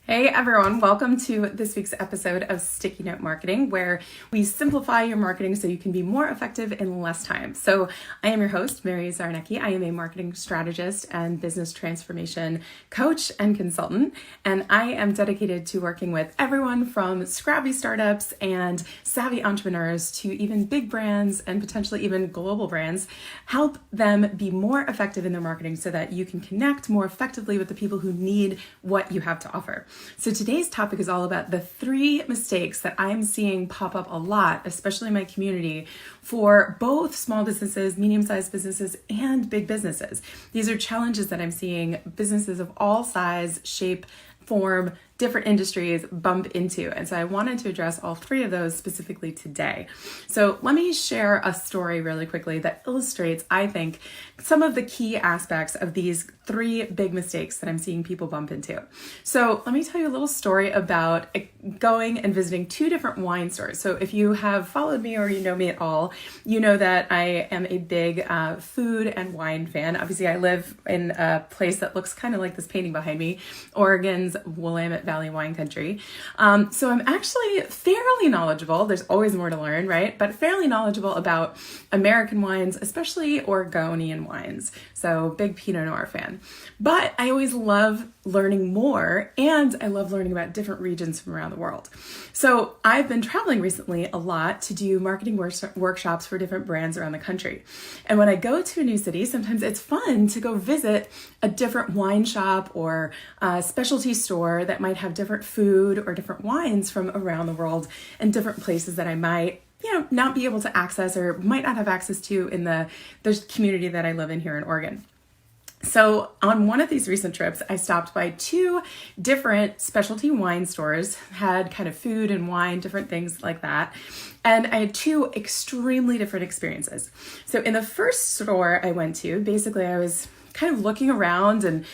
Hey everyone, welcome to this week's episode of Sticky Note Marketing, where we simplify your marketing so you can be more effective in less time. So I am your host, Mary Czarnecki. I am a marketing strategist and business transformation coach and consultant, and I am dedicated to working with everyone from scrappy startups and savvy entrepreneurs to even big brands and potentially even global brands, help them be more effective in their marketing so that you can connect more effectively with the people who need what you have to offer. So today's topic is all about the 3 mistakes that I'm seeing pop up a lot, especially in my community, for both small businesses, medium-sized businesses, and big businesses. These are challenges that I'm seeing businesses of all size, shape, form, different industries bump into. And so I wanted to address all 3 of those specifically today. So let me share a story really quickly that illustrates, I think, some of the key aspects of these 3 big mistakes that I'm seeing people bump into. So let me tell you a little story about going and visiting 2 different wine stores. So if you have followed me or you know me at all, you know that I am a big food and wine fan. Obviously, I live in a place that looks kind of like this painting behind me, Oregon's Willamette Valley wine country. So I'm actually fairly knowledgeable. There's always more to learn, right? But fairly knowledgeable about American wines, especially Oregonian wines. So big Pinot Noir fan. But I always love learning more, and I love learning about different regions from around the world. So I've been traveling recently a lot to do marketing workshops for different brands around the country. And when I go to a new city, sometimes it's fun to go visit a different wine shop or a specialty store that might have different food or different wines from around the world and different places that I might not be able to access or might not have access to in the community that I live in here in Oregon. So on one of these recent trips, I stopped by 2 different specialty wine stores, had kind of food and wine, different things like that. And I had 2 extremely different experiences. So in the first store I went to, basically I was kind of looking around and,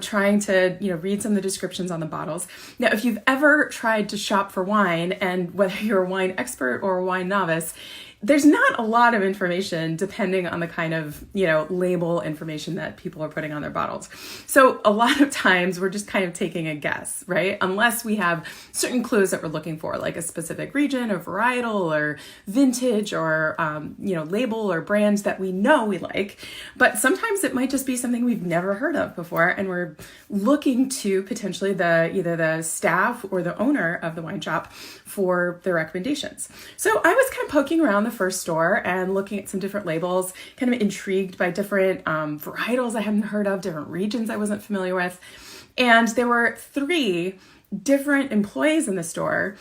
trying to, read some of the descriptions on the bottles. Now, if you've ever tried to shop for wine, and whether you're a wine expert or a wine novice, there's not a lot of information depending on the kind of, label information that people are putting on their bottles. So a lot of times we're just kind of taking a guess, right? Unless we have certain clues that we're looking for, like a specific region or varietal or vintage or, label or brand that we know we like. But sometimes it might just be something we've never heard of before, and we're looking to potentially either the staff or the owner of the wine shop for their recommendations. So I was kind of poking around the first store and looking at some different labels, kind of intrigued by different varietals I hadn't heard of, different regions I wasn't familiar with. And there were 3 different employees in the store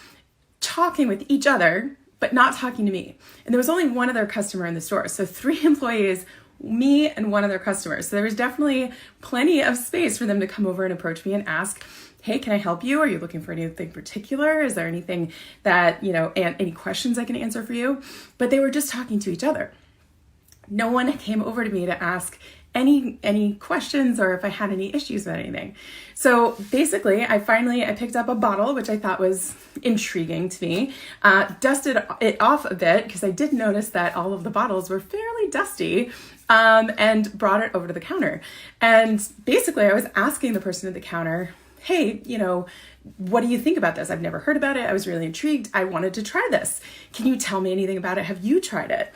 talking with each other, but not talking to me. And there was only one other customer in the store. So 3 employees, me and one other customer. So there was definitely plenty of space for them to come over and approach me and ask, hey, can I help you? Are you looking for anything particular? Is there anything that, and any questions I can answer for you? But they were just talking to each other. No one came over to me to ask any questions or if I had any issues with anything. So basically, I picked up a bottle, which I thought was intriguing to me, dusted it off a bit because I did notice that all of the bottles were fairly dusty, and brought it over to the counter. And basically, I was asking the person at the counter, hey, what do you think about this? I've never heard about it. I was really intrigued. I wanted to try this. Can you tell me anything about it? Have you tried it?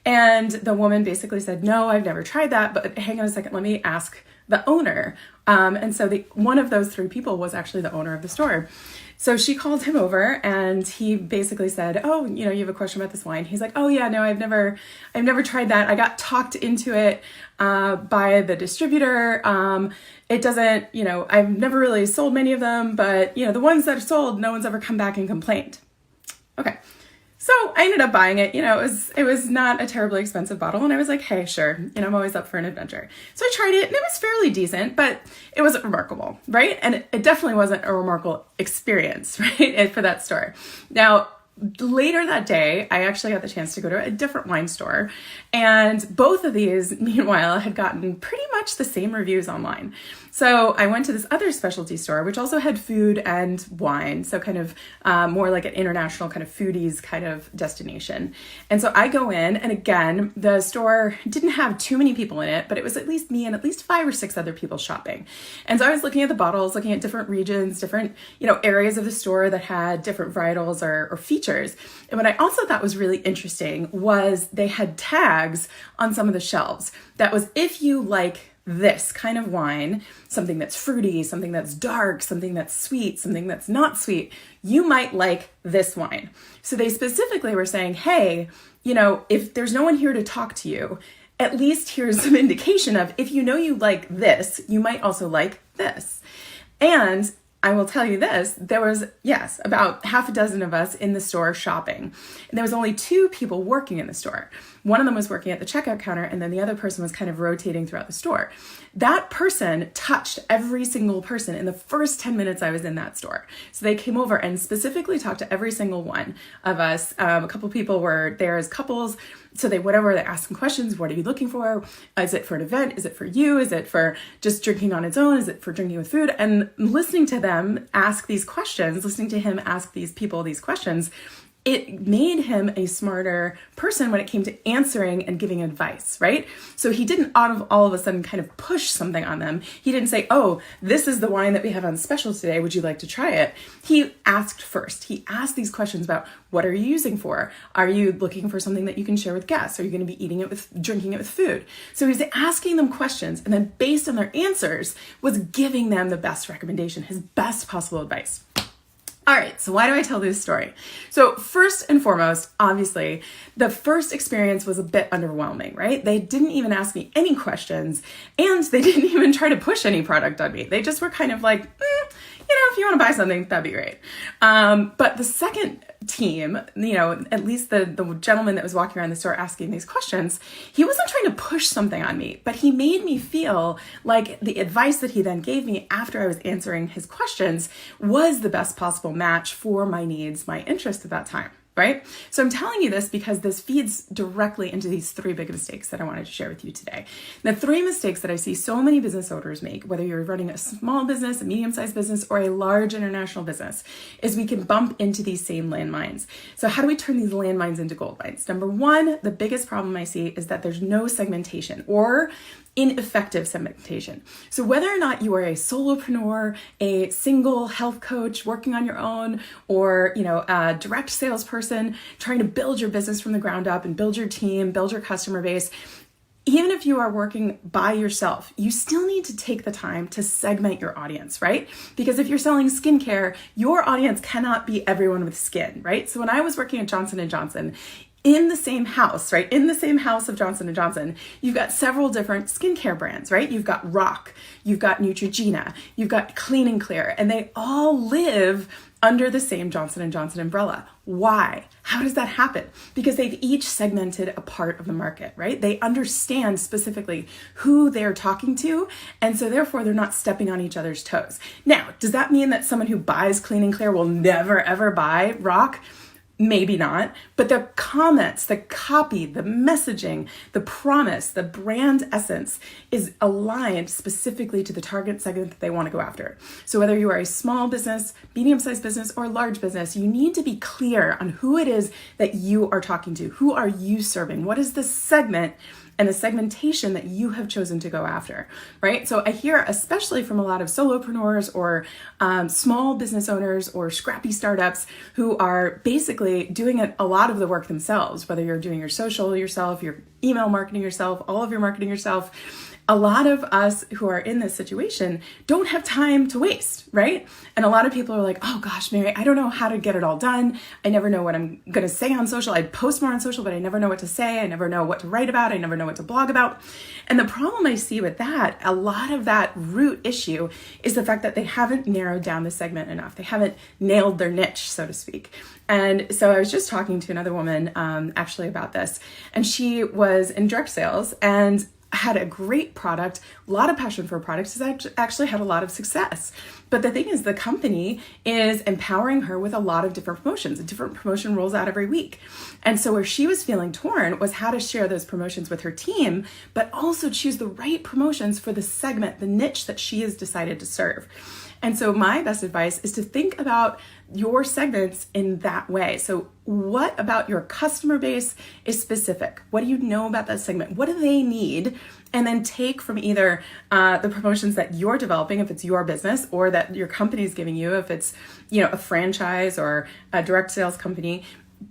And the woman basically said, no, I've never tried that, but hang on a second, let me ask the owner. And so one of those 3 people was actually the owner of the store. So she called him over and he basically said, oh, you have a question about this wine. He's like, oh yeah, no, I've never tried that. I got talked into it by the distributor. It doesn't, I've never really sold many of them, but the ones that are sold, no one's ever come back and complained. Okay. So I ended up buying it. It was not a terribly expensive bottle. And I was like, hey, sure. I'm always up for an adventure. So I tried it and it was fairly decent, but it wasn't remarkable, right? And it definitely wasn't a remarkable experience, right? For that store. Now, later that day, I actually got the chance to go to a different wine store. And both of these, meanwhile, had gotten pretty much the same reviews online. So I went to this other specialty store, which also had food and wine. So kind of more like an international kind of foodies kind of destination. And so I go in, and again, the store didn't have too many people in it, but it was at least me and at least 5 or 6 other people shopping. And so I was looking at the bottles, looking at different regions, different, areas of the store that had different varietals or features. And what I also thought was really interesting was they had tags on some of the shelves that was, if you like this kind of wine, something that's fruity, something that's dark, something that's sweet, something that's not sweet, you might like this wine. So they specifically were saying, hey, if there's no one here to talk to you, at least here's some indication of, if you like this, you might also like this. And I will tell you this, there was, yes, about half a dozen of us in the store shopping. And there was only 2 people working in the store. One of them was working at the checkout counter, and then the other person was kind of rotating throughout the store. That person touched every single person in the first 10 minutes I was in that store. So they came over and specifically talked to every single one of us. A couple people were there as couples. So they went over, they asked some questions. What are you looking for? Is it for an event? Is it for you? Is it for just drinking on its own? Is it for drinking with food? And listening to them ask these questions, listening to him ask these people these questions, it made him a smarter person when it came to answering and giving advice, right? So he didn't all of a sudden kind of push something on them. He didn't say, oh, this is the wine that we have on special today. Would you like to try it? He asked first. He asked these questions about, what are you using for? Are you looking for something that you can share with guests? Are you going to be drinking it with food? So he was asking them questions, and then based on their answers was giving them the best recommendation, his best possible advice. All right, so why do I tell this story? So first and foremost, obviously, the first experience was a bit underwhelming, right? They didn't even ask me any questions, and they didn't even try to push any product on me. They just were kind of like, if you want to buy something, that'd be great. But the second team, at least the gentleman that was walking around the store asking these questions, he wasn't trying to push something on me, but he made me feel like the advice that he then gave me after I was answering his questions was the best possible match for my needs, my interests at that time. Right? So I'm telling you this because this feeds directly into these 3 big mistakes that I wanted to share with you today. The 3 mistakes that I see so many business owners make, whether you're running a small business, a medium-sized business, or a large international business, is we can bump into these same landmines. So how do we turn these landmines into gold mines? Number 1, the biggest problem I see is that there's no segmentation or ineffective segmentation. So whether or not you are a solopreneur, a single health coach working on your own, or a direct salesperson trying to build your business from the ground up and build your team, build your customer base, even if you are working by yourself, you still need to take the time to segment your audience, right? Because if you're selling skincare, your audience cannot be everyone with skin, right? So when I was working at Johnson & Johnson, in the same house, right? In the same house of Johnson & Johnson, you've got several different skincare brands, right? You've got Rock, you've got Neutrogena, you've got Clean & Clear, and they all live under the same Johnson & Johnson umbrella. Why? How does that happen? Because they've each segmented a part of the market, right? They understand specifically who they're talking to, and so therefore they're not stepping on each other's toes. Now, does that mean that someone who buys Clean & Clear will never ever buy Rock? Maybe not, but the comments, the copy, the messaging, the promise, the brand essence is aligned specifically to the target segment that they want to go after. So whether you are a small business, medium-sized business, or large business, you need to be clear on who it is that you are talking to. Who are you serving? What is the segment and the segmentation that you have chosen to go after, right? So I hear, especially from a lot of solopreneurs or small business owners or scrappy startups who are basically doing a lot of the work themselves, whether you're doing your social yourself, your email marketing yourself, all of your marketing yourself. A lot of us who are in this situation don't have time to waste, right? And a lot of people are like, oh gosh, Mary, I don't know how to get it all done. I never know what I'm going to say on social. I post more on social, but I never know what to say. I never know what to write about. I never know what to blog about. And the problem I see with that, a lot of that root issue is the fact that they haven't narrowed down the segment enough. They haven't nailed their niche, so to speak. And so I was just talking to another woman actually about this, and she was in direct sales, and had a great product, a lot of passion for a product, has actually had a lot of success. But the thing is, the company is empowering her with a lot of different promotions. A different promotion rolls out every week. And so where she was feeling torn was how to share those promotions with her team, but also choose the right promotions for the segment, the niche that she has decided to serve. And so my best advice is to think about your segments in that way. So what about your customer base is specific? What do you know about that segment? What do they need? And then take from either the promotions that you're developing, if it's your business, or that your company is giving you, if it's, a franchise or a direct sales company.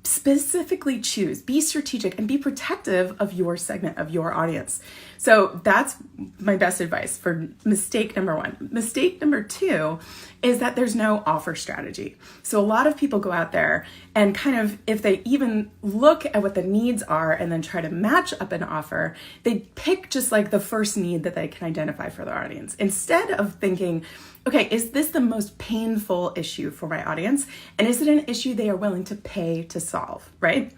Specifically choose, be strategic, and be protective of your segment, of your audience. So that's my best advice for mistake number one. Mistake number two is that there's no offer strategy. So a lot of people go out there and kind of, if they even look at what the needs are and then try to match up an offer, they pick just like the first need that they can identify for their audience, instead of thinking, okay, is this the most painful issue for my audience? And is it an issue they are willing to pay to solve, right?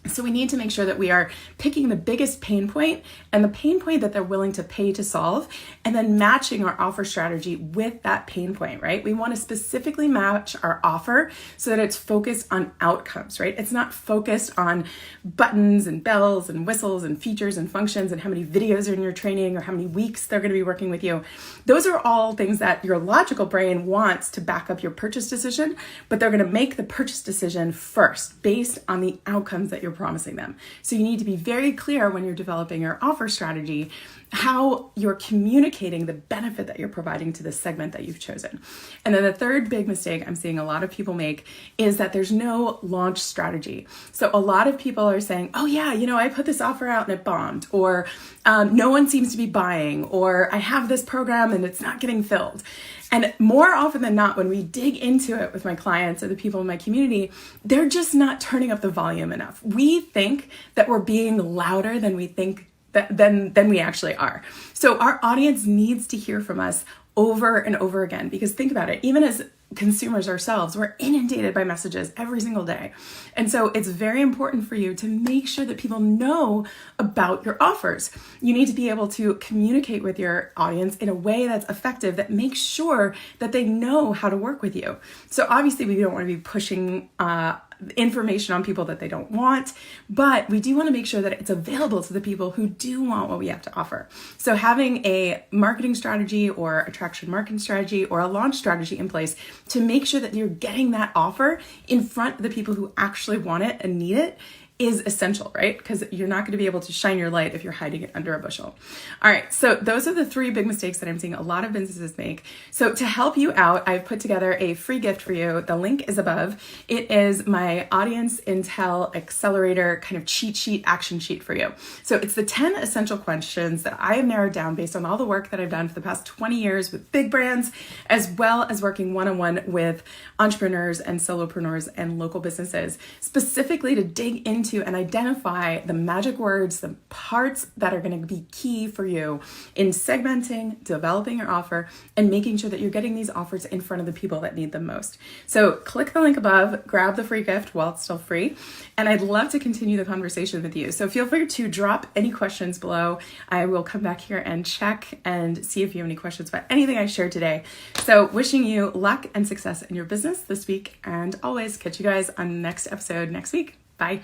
So we need to make sure that we are picking the biggest pain point and the pain point that they're willing to pay to solve, and then matching our offer strategy with that pain point, right? We want to specifically match our offer so that it's focused on outcomes, right? It's not focused on buttons and bells and whistles and features and functions and how many videos are in your training or how many weeks they're going to be working with you. Those are all things that your logical brain wants to back up your purchase decision, but they're going to make the purchase decision first based on the outcomes that you're promising them. So you need to be very clear when you're developing your offer strategy, how you're communicating the benefit that you're providing to the segment that you've chosen. And then the third big mistake I'm seeing a lot of people make is that there's no launch strategy. So a lot of people are saying, oh yeah, I put this offer out and it bombed, or no one seems to be buying, or I have this program and it's not getting filled. And more often than not, when we dig into it with my clients or the people in my community, they're just not turning up the volume enough. We think that we're being louder than we think than we actually are. So our audience needs to hear from us over and over again, because think about it, even as consumers ourselves, we're inundated by messages every single day. And so it's very important for you to make sure that people know about your offers. You need to be able to communicate with your audience in a way that's effective, that makes sure that they know how to work with you. So obviously we don't want to be pushing information on people that they don't want, but we do want to make sure that it's available to the people who do want what we have to offer. So having a marketing strategy or attraction marketing strategy or a launch strategy in place to make sure that you're getting that offer in front of the people who actually want it and need it is essential, right? Because you're not going to be able to shine your light if you're hiding it under a bushel. All right, so those are the three big mistakes that I'm seeing a lot of businesses make. So to help you out, I've put together a free gift for you. The link is above. It is my Audience Intel Accelerator kind of cheat sheet, action sheet for you. So it's the 10 essential questions that I have narrowed down based on all the work that I've done for the past 20 years with big brands, as well as working one-on-one with entrepreneurs and solopreneurs and local businesses, specifically to dig into and identify the magic words, the parts that are going to be key for you in segmenting, developing your offer, and making sure that you're getting these offers in front of the people that need them most. So click the link above, grab the free gift while it's still free, and I'd love to continue the conversation with you. So feel free to drop any questions below. I will come back here and check and see if you have any questions about anything I shared today. So wishing you luck and success in your business this week, and always catch you guys on the next episode next week. Bye.